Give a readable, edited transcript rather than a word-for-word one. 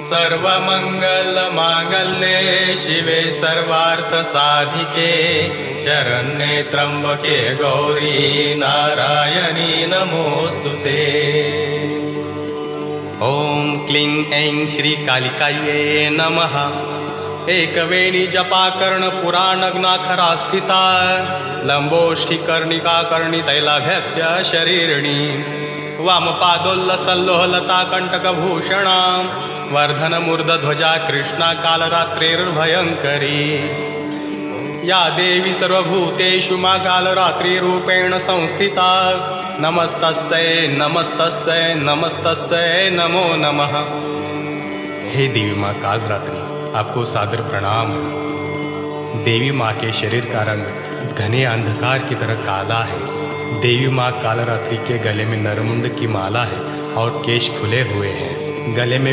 सर्वमंगल मांगल्ये शिवे सर्वार्थ साधिके शरण्ये त्र्यंबके गौरी नारायणी नमोस्तुते। ओम क्लीं ऐं श्री कालिकायै नमः। एकवेणी जपा कर्ण पुराणग्नाखरा स्थिता लंबोष्ठी कर्णिका कर्णी तैलाभ्यत्य शरीरिणी वामपादोल्लसल्लोहलता कंटकभूषणा वर्धन मूर्धध्वजा कृष्णा कालरात्रिर्भयंकरी। या देवी सर्वभूतेषु मा कालरात्रिरूपेण संस्थिता नमस्तस्यै नमस्तस्यै नमस्तस्यै नमो नमः। हे देवी माँ कालरात्रि, आपको सादर प्रणाम। देवी माँ के शरीर का रंग घने अंधकार की तरह काला है। देवी माँ कालरात्रि के गले में नरमुंड की माला है और केश खुले हुए हैं। गले में